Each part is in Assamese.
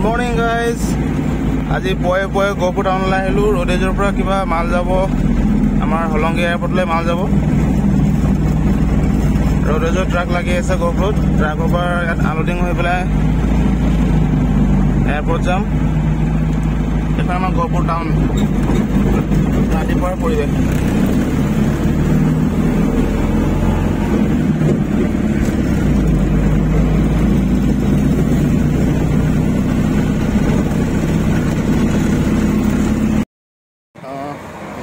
morning guys. আজি পয়ে গহপুৰ টাউনলৈ আহিলো। ৰোডেজৰ পৰা কিবা মাল যাব, আমাৰ হলংগী এয়াৰপৰ্টলৈ মাল যাব। ৰোডেজৰ ট্ৰাক লাগি আছে গহপুৰত। ট্ৰাকৰ পৰা ইয়াত আনলোডিং হৈ পেলাই এয়াৰপৰ্ট যাম। এখন আমাৰ গহপুৰ টাউন ৰাতিপুৱাৰ পৰিৱেশ।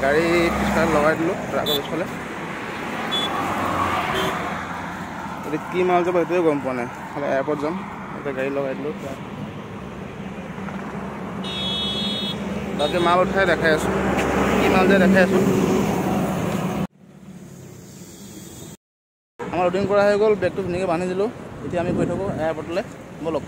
গাড়ী পিছফালে লগাই দিলোঁ, ট্ৰাকৰ পিছফালে। এতিয়া কি মাল যাব সেইটোৱে গম পোৱা নাই। খালি এয়াৰপৰ্ট যাম, এতিয়া গাড়ী লগাই দিলোঁ। বাকী মাল উঠাই দেখাই আছোঁ, কি মাল যায় দেখাই আছোঁ। আমাৰ লোডিং কৰা হৈ গ'ল, বেগটো ধুনীয়াকৈ বান্ধি দিলোঁ। এতিয়া আমি গৈ থাকোঁ এয়াৰপৰ্টলৈ, ব'লক।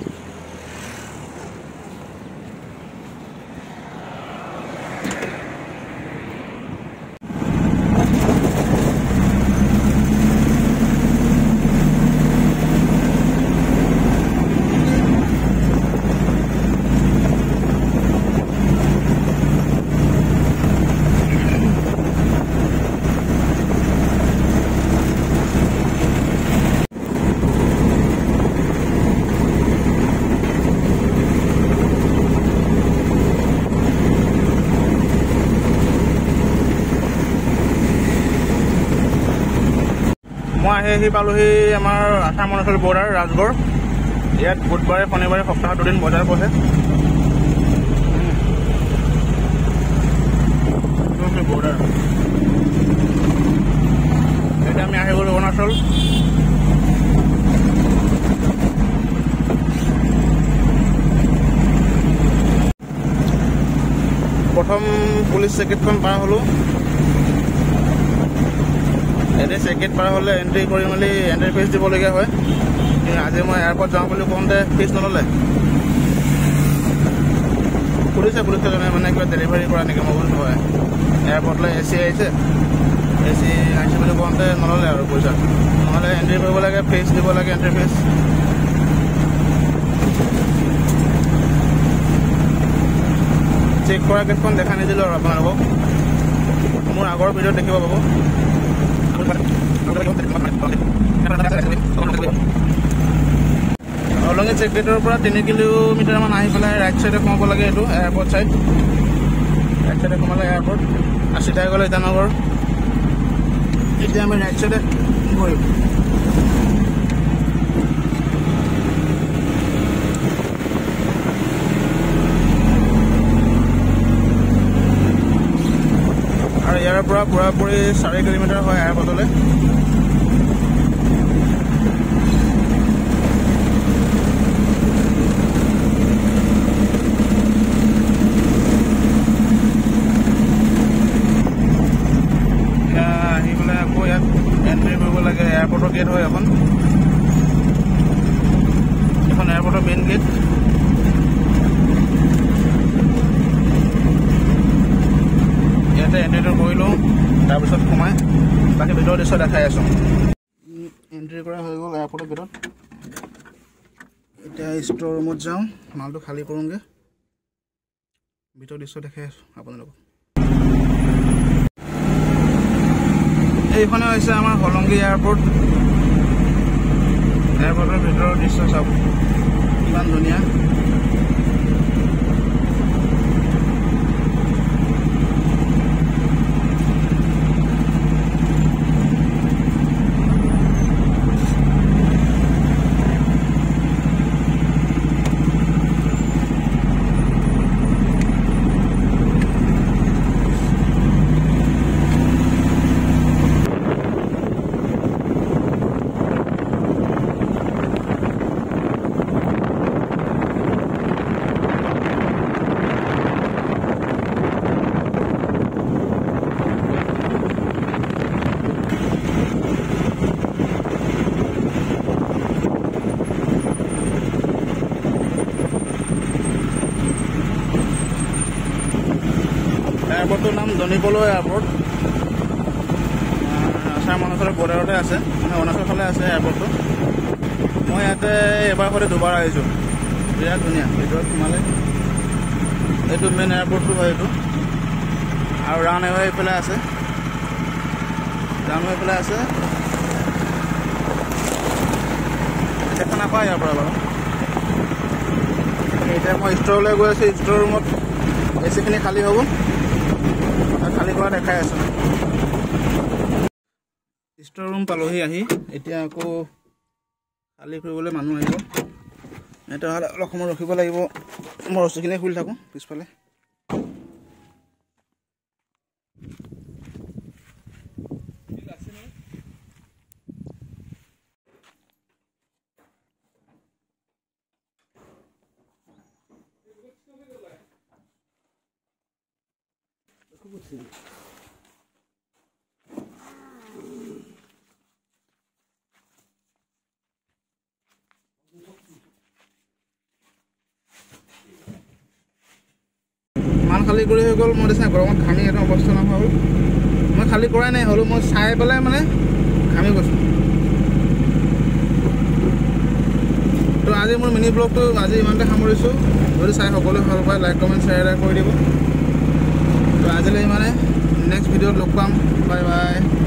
মই আহি পালোহি আমাৰ আসাম অৰুণাচল বৰ্ডাৰ ৰাজগড়। ইয়াত বুধবাৰে শনিবাৰে সপ্তাহত 2 দিন বজাৰ বহে। বৰ্ডাৰ এতিয়া আমি আহি গ'লো অৰুণাচল। প্ৰথম পুলিচ চেকগেটখন পাৰ হ'লোঁ। এতিয়া চেকগেট পাৰ হ'লে এণ্ট্ৰি কৰি মেলি এণ্ট্ৰি ফিজ দিবলগীয়া হয়। আজি মই এয়াৰপৰ্ট যাওঁ বুলি কওঁতে ফিজ নল'লে। পুলিচজনে মানে কিবা ডেলিভাৰী কৰা নেকি মই বুজি হয়। এয়াৰপৰ্টলৈ AC আহিছে, AC আহিছে বুলি কওঁতে নল'লে আৰু পইচা। নহ'লে এণ্ট্ৰি কৰিব লাগে, ফিজ দিব লাগে, এণ্ট্ৰি ফিজ। চেক কৰা গেটখন দেখা নিদিলোঁ আৰু আপোনালোকক। মোৰ আগৰ ভিডিঅ'ত দেখিব পাব। হলংগী চেকগেটৰ পৰা 3 কিলোমিটাৰমান আহি পেলাই ৰাইট চাইডে সোমাব লাগে। এইটো এয়াৰপৰ্ট চাইড, ৰাইট চাইডে সোমালে এয়াৰপৰ্ট, আৰু চিধাই গ'লে ইটানগৰ। এতিয়া আমি ৰাইট চাইডে ঘূৰিম। আৰু ইয়াৰ পৰা পুৰাপুৰি 4 কিলোমিটাৰ হয় এয়াৰপৰ্টলৈ। আহি পেলাই আকৌ ইয়াত এণ্ট্ৰি কৰিব লাগে। এয়াৰপৰ্টৰ গেট হয় এখন এয়াৰপৰ্টৰ মেইন গেট। ইয়াতে এণ্ট্ৰিটো কৰি লওঁ, তাৰপিছত সোমাই বাকী ভিতৰৰ দৃশ্য দেখাই আছোঁ। এণ্ট্ৰি কৰা হৈ গ'ল এয়াৰপৰ্টৰ গেটত। এতিয়া ষ্ট'ৰ ৰুমত যাওঁ, মালটো খালী কৰোঁগৈ। ভিতৰৰ দৃশ্য দেখাই আছোঁ আপোনালোকক। এইখনে হৈছে আমাৰ হলংগী এয়াৰপৰ্ট। এয়াৰপৰ্টৰ ভিতৰৰ দৃশ্য চাওক, কিমান ধুনীয়া। এয়াৰপৰ্টটোৰ নাম দনিপল এয়াৰপৰ্ট। আসাম অৰুণাচলৰ বৰ্ডাৰতে আছে, মানে অৰুণাচল ফালে আছে এয়াৰপৰ্টটো। মই ইয়াতে এবাৰ সৈতে দুবাৰ আহিছোঁ। বিৰাট ধুনীয়া ভিতৰত সোমালে এইটো মেইন এয়াৰপৰ্টটো হয় এইটো আৰু ৰানৱে এইফালে আছে দেখা নাপায় ইয়াৰ পৰা বাৰু এতিয়া মই ষ্ট'ৰলৈ গৈ আছোঁ ষ্ট'ৰ ৰুমত এচিখিনি খালী হ'ব খালী কৰা দেখাই আছোঁ ষ্ট'ৰ ৰুম পালোহি আহি এতিয়া আকৌ খালী কৰিবলৈ মানুহ আহিব তেতিয়াহ'লে অলপ সময় ৰখিব লাগিব মই ৰছীখিনি খুলি থাকোঁ পিছফালে মান খালী কৰি হৈ গ'ল মই নিচিনা গৰমত ঘামি এটা অৱস্থা নোহোৱা হ'ল মই খালী কৰাই নাই হ'লেও মই চাই পেলাই মানে ঘামি গৈছোঁ তো আজি মোৰ মিনি ব্লগটো আজি ইমানতে সামৰিছোঁ যদি চাই সকলোৱে ভাল পায় লাইক কমেণ্ট শ্বেয়াৰ কৰি দিব তো আজিলৈ ইমানে নেক্সট ভিডিঅ'ত লগ পাম বাই বাই